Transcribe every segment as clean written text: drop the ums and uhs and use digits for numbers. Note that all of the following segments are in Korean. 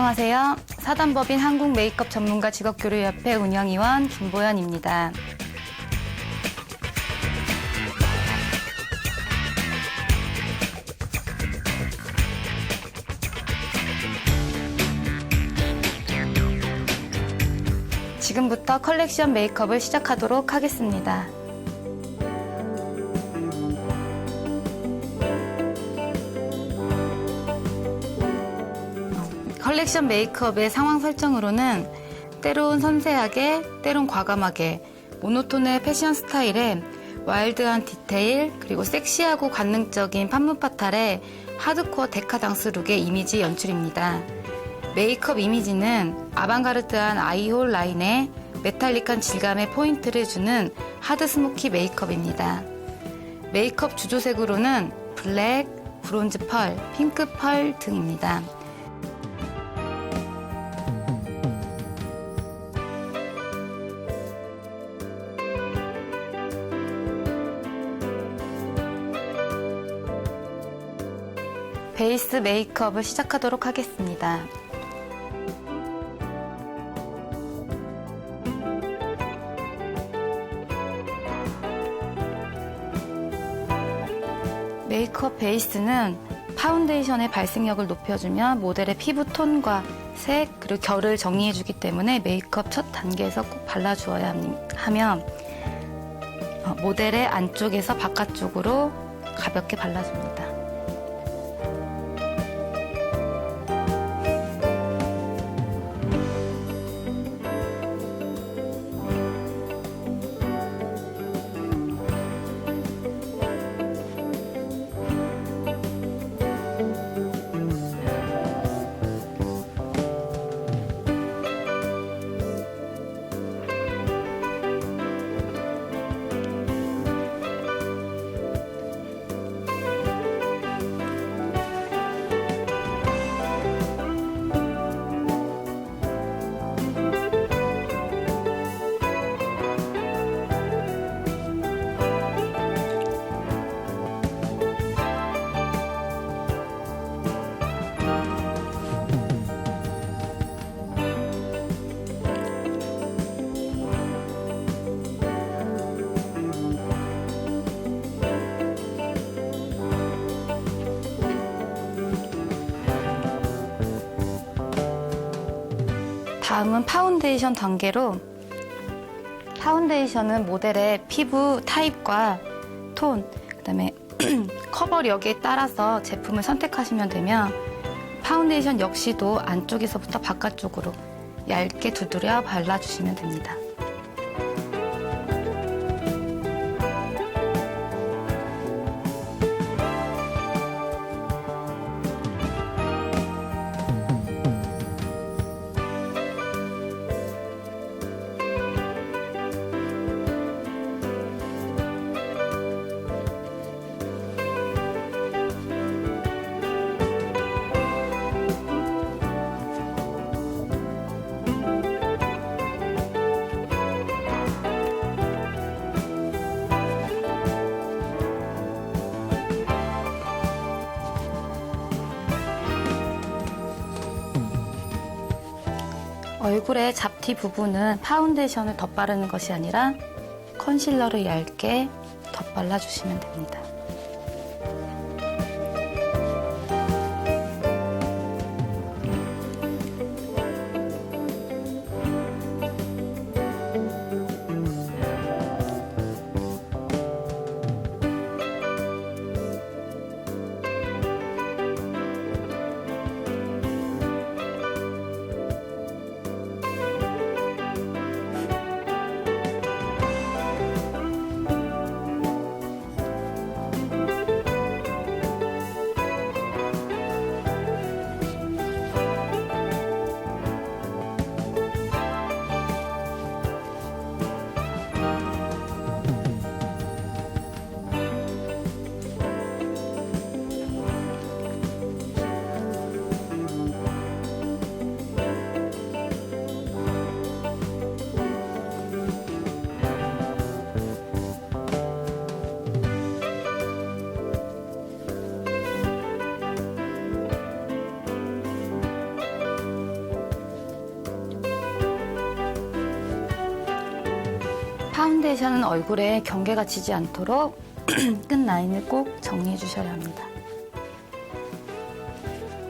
안녕하세요. 사단법인 한국 메이크업 전문가 직업교류협회 운영위원 김보연입니다. 지금부터 컬렉션 메이크업을 시작하도록 하겠습니다. 컬렉션 메이크업의 상황 설정으로는 때론 섬세하게, 때론 과감하게, 모노톤의 패션 스타일에 와일드한 디테일, 그리고 섹시하고 관능적인 판무파탈의 하드코어 데카당스 룩의 이미지 연출입니다. 메이크업 이미지는 아방가르드한 아이홀 라인에 메탈릭한 질감의 포인트를 주는 하드 스모키 메이크업입니다. 메이크업 주조색으로는 블랙, 브론즈 펄, 핑크 펄 등입니다. 베이스 메이크업을 시작하도록 하겠습니다. 메이크업 베이스는 파운데이션의 발색력을 높여주며 모델의 피부 톤과 색, 그리고 결을 정리해주기 때문에 메이크업 첫 단계에서 꼭 발라주어야 하며 모델의 안쪽에서 바깥쪽으로 가볍게 발라줍니다. 다음은 파운데이션 단계로, 파운데이션은 모델의 피부 타입과 톤, 그 다음에 커버력에 따라서 제품을 선택하시면 되며, 파운데이션 역시도 안쪽에서부터 바깥쪽으로 얇게 두드려 발라주시면 됩니다. 얼굴의 잡티 부분은 파운데이션을 덧바르는 것이 아니라 컨실러를 얇게 덧발라주시면 됩니다. 파운데이션은 얼굴에 경계가 지지 않도록 끝 라인을 꼭 정리해 주셔야 합니다.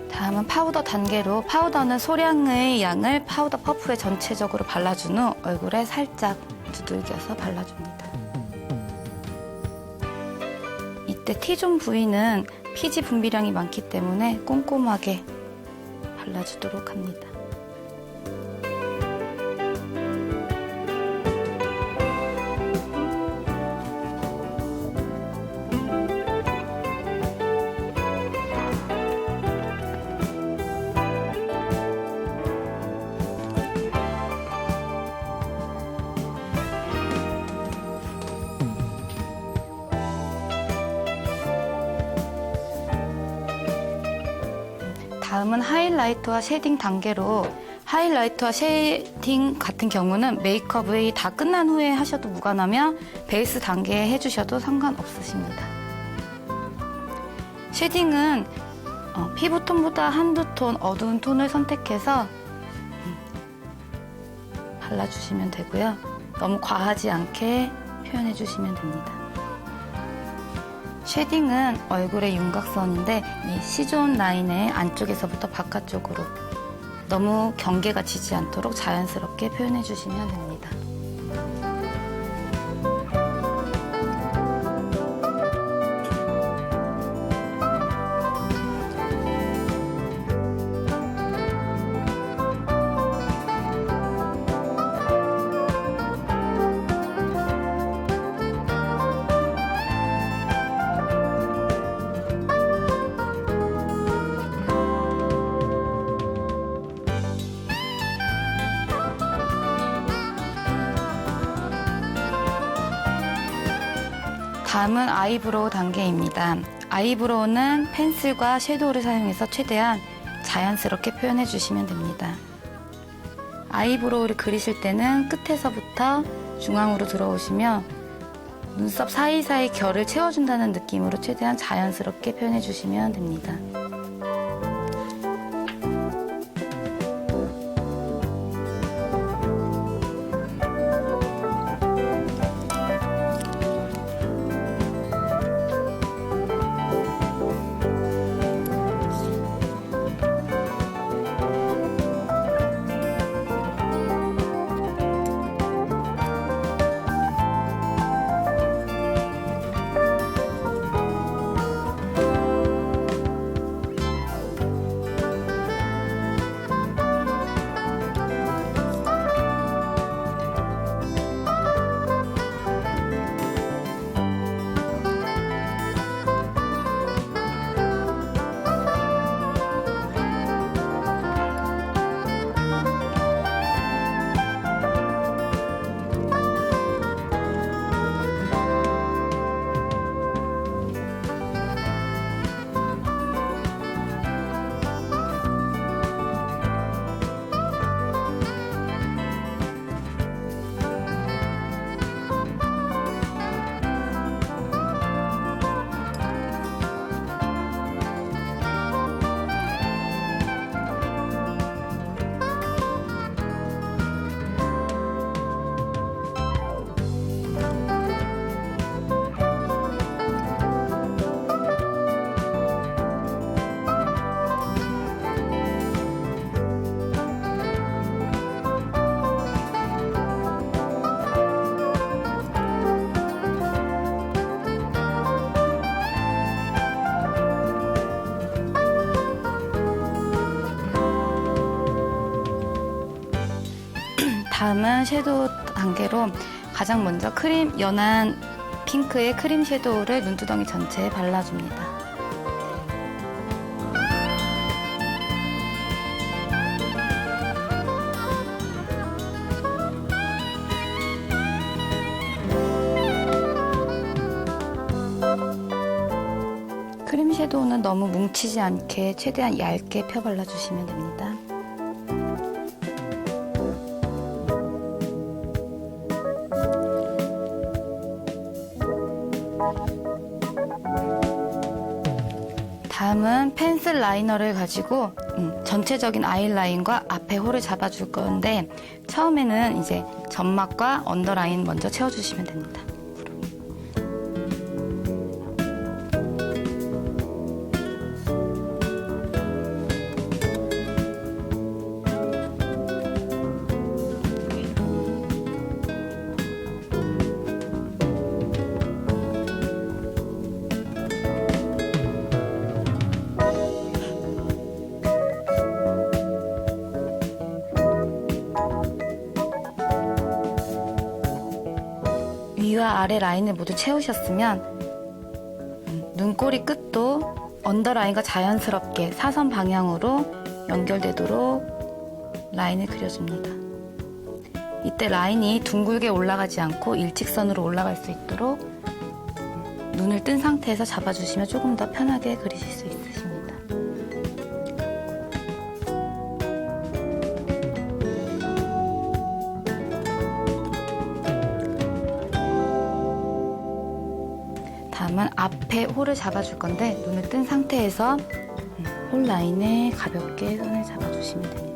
다음은 파우더 단계로 파우더는 소량의 양을 파우더 퍼프에 전체적으로 발라준 후 얼굴에 살짝 두들겨서 발라줍니다. 이때 T존 부위는 피지 분비량이 많기 때문에 꼼꼼하게 발라주도록 합니다. 다음은 하이라이터와 쉐딩 단계로 하이라이터와 쉐딩 같은 경우는 메이크업이 다 끝난 후에 하셔도 무관하며 베이스 단계에 해주셔도 상관없으십니다. 쉐딩은 피부톤보다 한두 톤 어두운 톤을 선택해서 발라주시면 되고요. 너무 과하지 않게 표현해주시면 됩니다. 쉐딩은 얼굴의 윤곽선인데 이 C존 라인의 안쪽에서부터 바깥쪽으로 너무 경계가 지지 않도록 자연스럽게 표현해 주시면 됩니다. 다음은 아이브로우 단계입니다. 아이브로우는 펜슬과 섀도우를 사용해서 최대한 자연스럽게 표현해 주시면 됩니다. 아이브로우를 그리실 때는 끝에서부터 중앙으로 들어오시며 눈썹 사이사이 결을 채워준다는 느낌으로 최대한 자연스럽게 표현해 주시면 됩니다. 다음은 섀도우 단계로 가장 먼저 연한 핑크의 크림 섀도우를 눈두덩이 전체에 발라줍니다. 크림 섀도우는 너무 뭉치지 않게 최대한 얇게 펴 발라주시면 됩니다. 다음은 펜슬 라이너를 가지고 전체적인 아이라인과 앞에 홀을 잡아줄 건데 처음에는 이제 점막과 언더라인 먼저 채워주시면 됩니다. 위와 아래 라인을 모두 채우셨으면 눈꼬리 끝도 언더라인과 자연스럽게 사선 방향으로 연결되도록 라인을 그려줍니다. 이때 라인이 둥글게 올라가지 않고 일직선으로 올라갈 수 있도록 눈을 뜬 상태에서 잡아주시면 조금 더 편하게 그리실 수 있으십니다. 다음은 앞에 홀을 잡아줄 건데 눈을 뜬 상태에서 홀 라인에 가볍게 선을 잡아주시면 됩니다.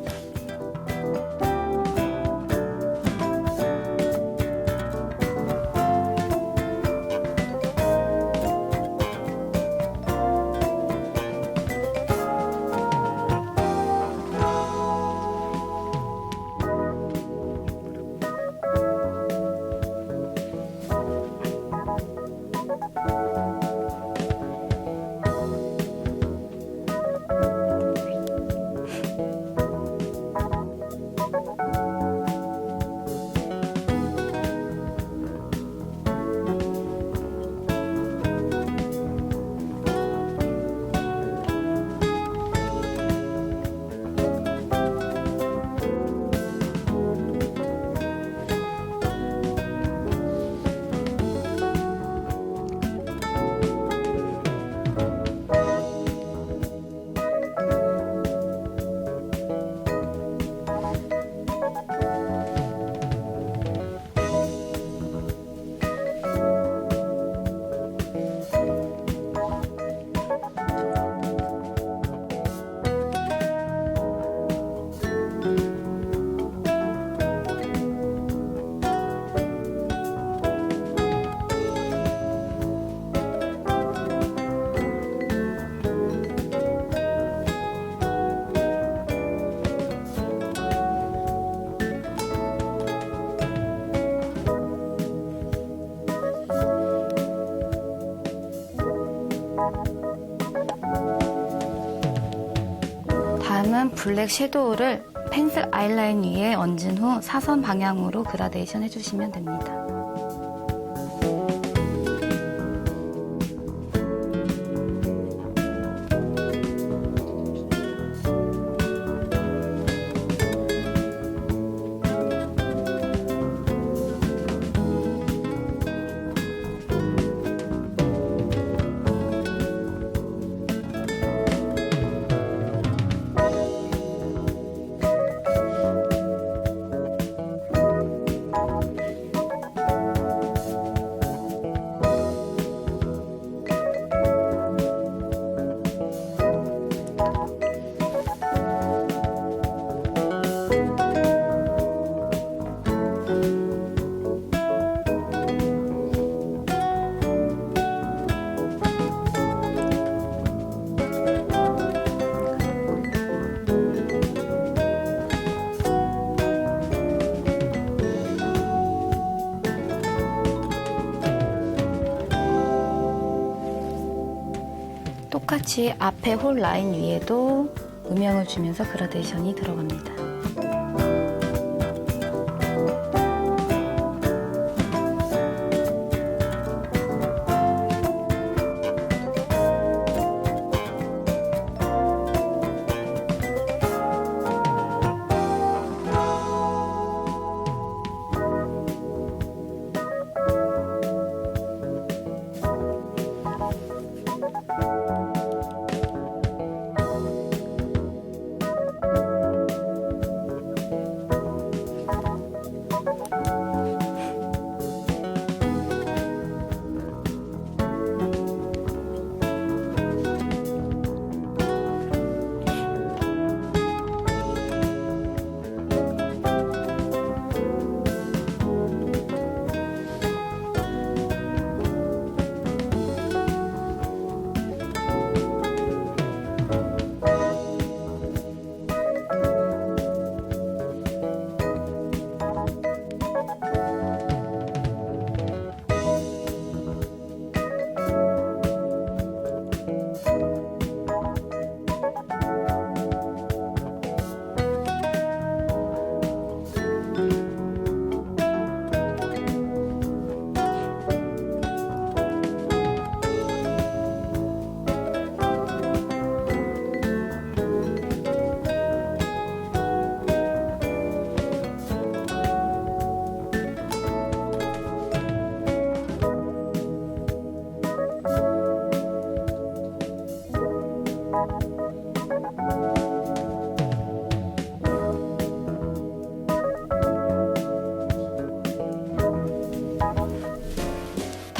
다음은 블랙 섀도우를 펜슬 아이라인 위에 얹은 후 사선 방향으로 그라데이션 해주시면 됩니다. 똑같이 앞에 홀 라인 위에도 음영을 주면서 그라데이션이 들어갑니다.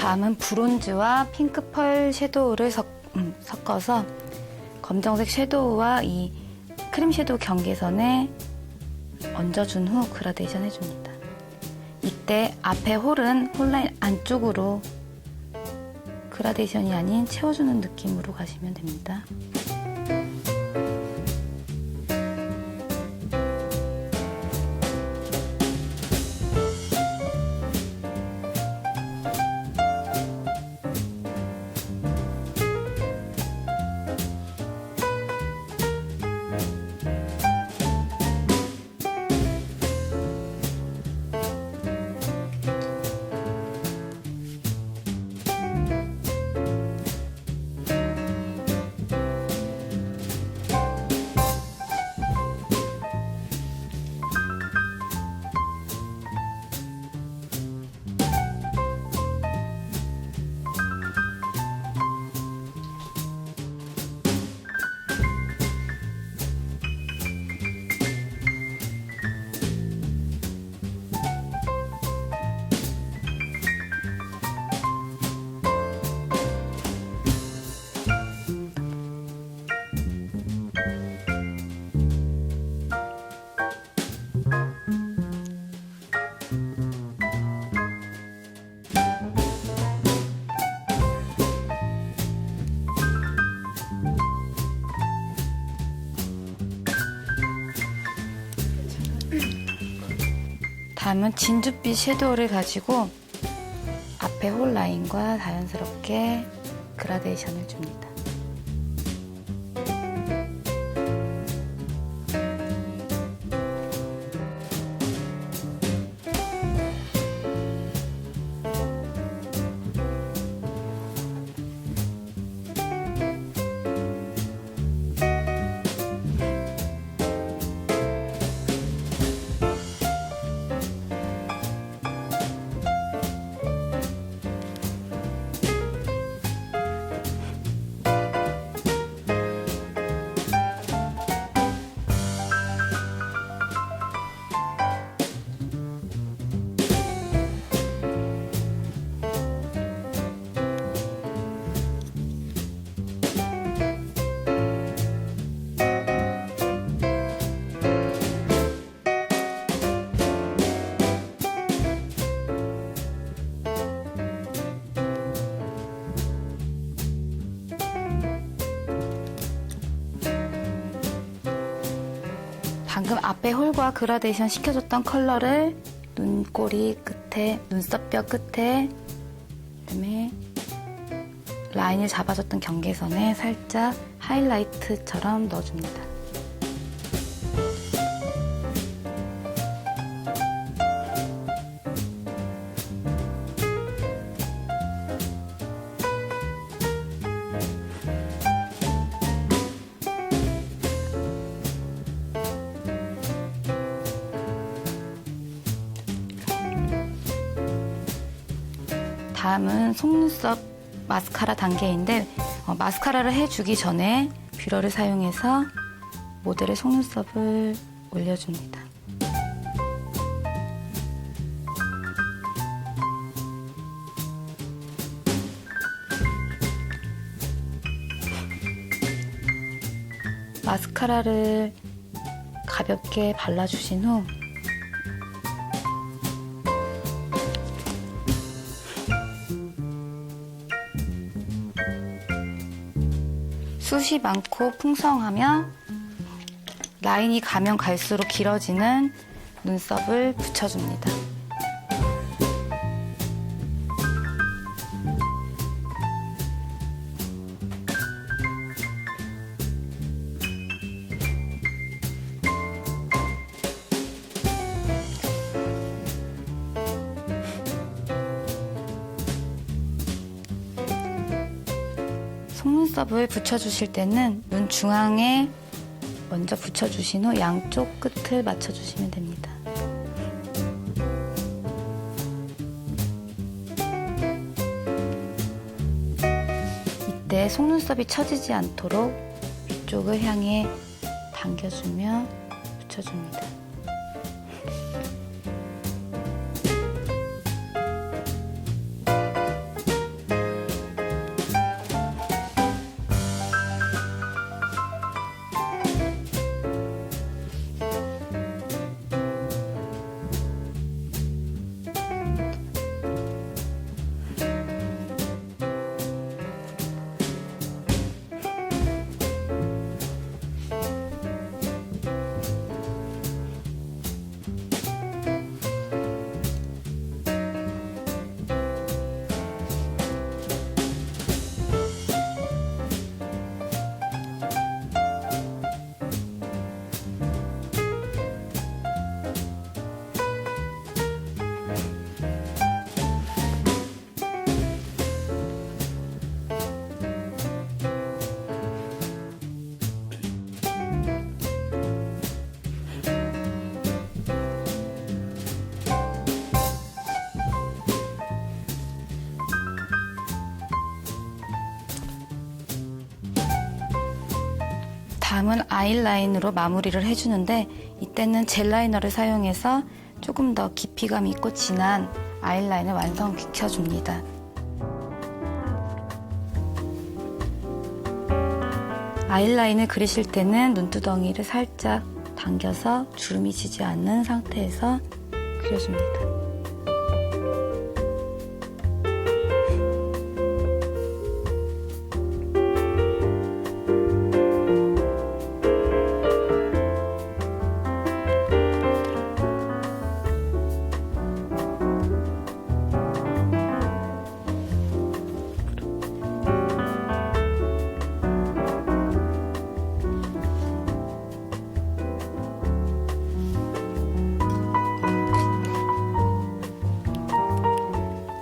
다음은 브론즈와 핑크 펄 섀도우를 섞어서 검정색 섀도우와 이 크림 섀도우 경계선에 얹어준 후 그라데이션 해줍니다. 이때 앞에 홀은 홀라인 안쪽으로 그라데이션이 아닌 채워주는 느낌으로 가시면 됩니다. 다음은 진주빛 섀도우를 가지고 앞에 홀 라인과 자연스럽게 그라데이션을 줍니다. 방금 앞에 홀과 그라데이션 시켜줬던 컬러를 눈꼬리 끝에, 눈썹뼈 끝에, 그다음에 라인을 잡아줬던 경계선에 살짝 하이라이트처럼 넣어줍니다. 다음은 속눈썹 마스카라 단계인데 마스카라를 해주기 전에 뷰러를 사용해서 모델의 속눈썹을 올려줍니다. 마스카라를 가볍게 발라주신 후 숱이 많고 풍성하며 라인이 가면 갈수록 길어지는 눈썹을 붙여줍니다. 속눈썹을 붙여주실 때는 눈 중앙에 먼저 붙여주신 후 양쪽 끝을 맞춰주시면 됩니다. 이때 속눈썹이 처지지 않도록 위쪽을 향해 당겨주며 붙여줍니다. 다음은 아이라인으로 마무리를 해주는데 이때는 젤 라이너를 사용해서 조금 더 깊이감 있고 진한 아이라인을 완성시켜줍니다. 아이라인을 그리실 때는 눈두덩이를 살짝 당겨서 주름이 지지 않는 상태에서 그려줍니다.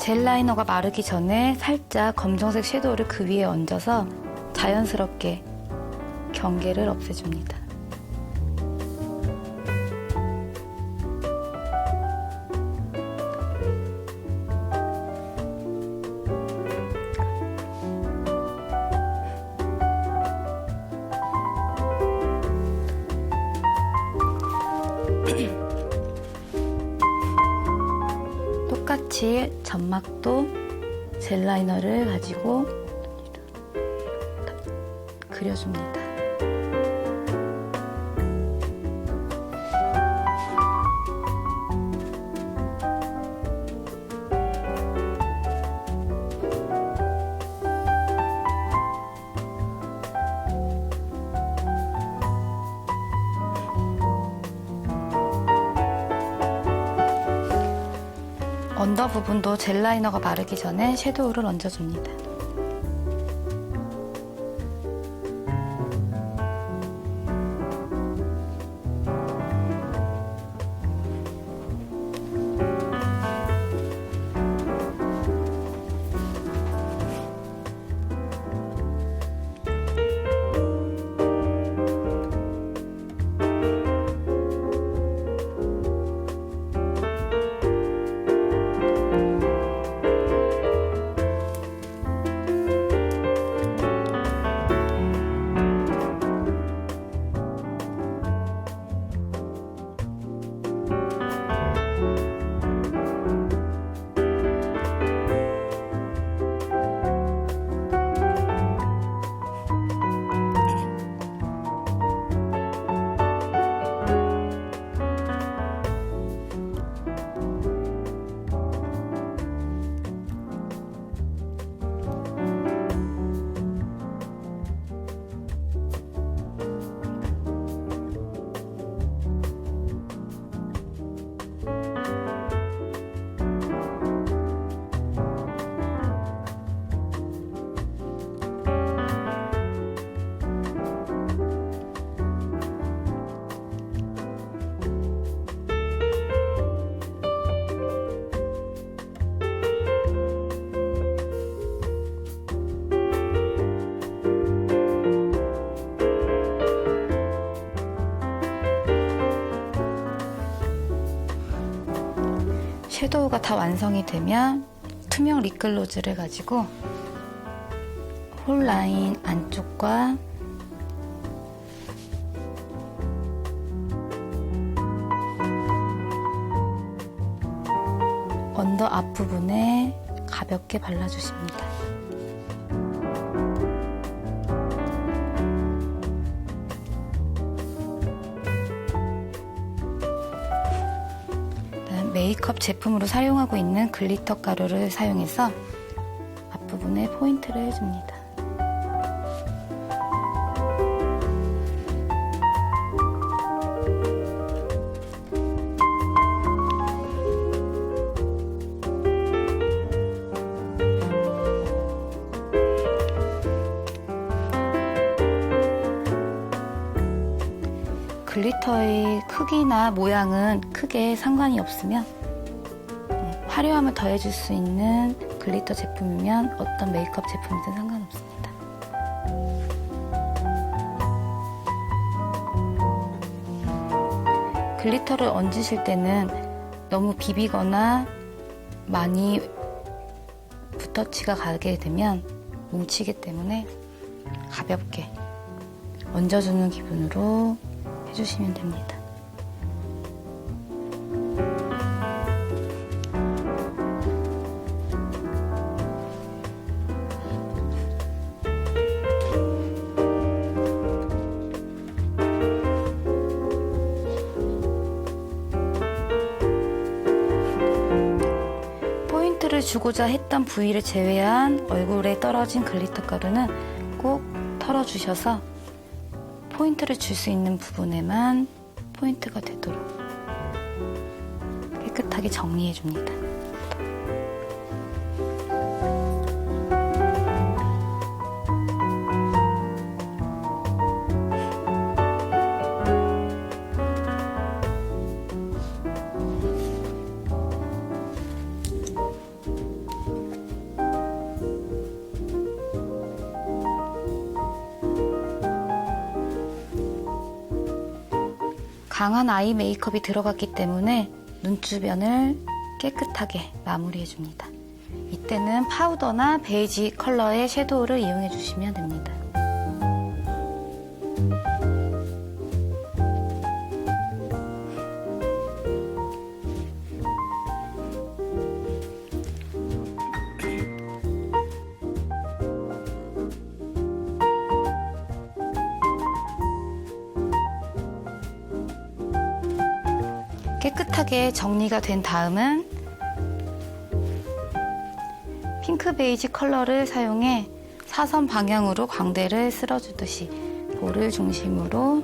젤 라이너가 마르기 전에 살짝 검정색 섀도우를 그 위에 얹어서 자연스럽게 경계를 없애줍니다. 똑같이 점막도 젤 라이너를 가지고 그려줍니다. 언더 부분도 젤 라이너가 마르기 전에 섀도우를 얹어줍니다. 섀도우가 다 완성이 되면 투명 립글로즈를 가지고 홀 라인 안쪽과 언더 앞부분에 가볍게 발라주십니다. 메이크업 제품으로 사용하고 있는 글리터 가루를 사용해서 앞부분에 포인트를 해줍니다. 글리터의 크기나 모양은 크게 상관이 없으며 화려함을 더해줄 수 있는 글리터 제품이면 어떤 메이크업 제품이든 상관없습니다. 글리터를 얹으실 때는 너무 비비거나 많이 붓터치가 가게 되면 뭉치기 때문에 가볍게 얹어주는 기분으로 해주시면 됩니다. 포인트를 주고자 했던 부위를 제외한 얼굴에 떨어진 글리터 가루는 꼭 털어주셔서 포인트를 줄 수 있는 부분에만 포인트가 되도록 깨끗하게 정리해줍니다. 강한 아이 메이크업이 들어갔기 때문에 눈 주변을 깨끗하게 마무리해줍니다. 이때는 파우더나 베이지 컬러의 섀도우를 이용해 주시면 됩니다. 깨끗하게 정리가 된 다음은 핑크 베이지 컬러를 사용해 사선 방향으로 광대를 쓸어주듯이 볼을 중심으로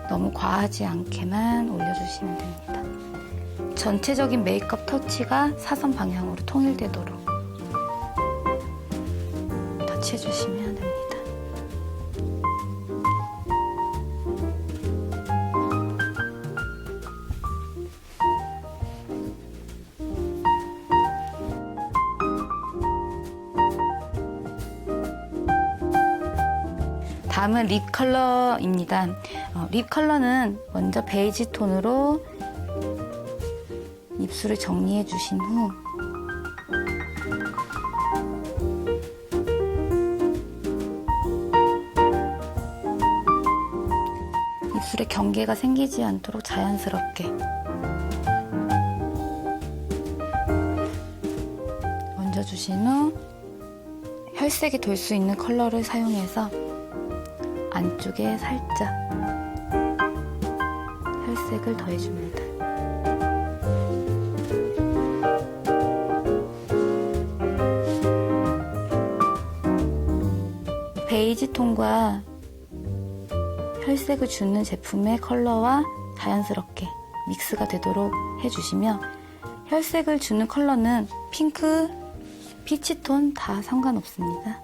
너무 과하지 않게만 올려주시면 됩니다. 전체적인 메이크업 터치가 사선 방향으로 통일되도록 터치해주시면 됩니다. 다음은 립 컬러입니다. 립 컬러는 먼저 베이지 톤으로 입술을 정리해 주신 후 입술에 경계가 생기지 않도록 자연스럽게 얹어주신 후 혈색이 돌 수 있는 컬러를 사용해서 안쪽에 살짝 혈색을 더해줍니다. 베이지 톤과 혈색을 주는 제품의 컬러와 자연스럽게 믹스가 되도록 해주시며 혈색을 주는 컬러는 핑크, 피치톤 다 상관없습니다.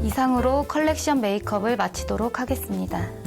이상으로 컬렉션 메이크업을 마치도록 하겠습니다.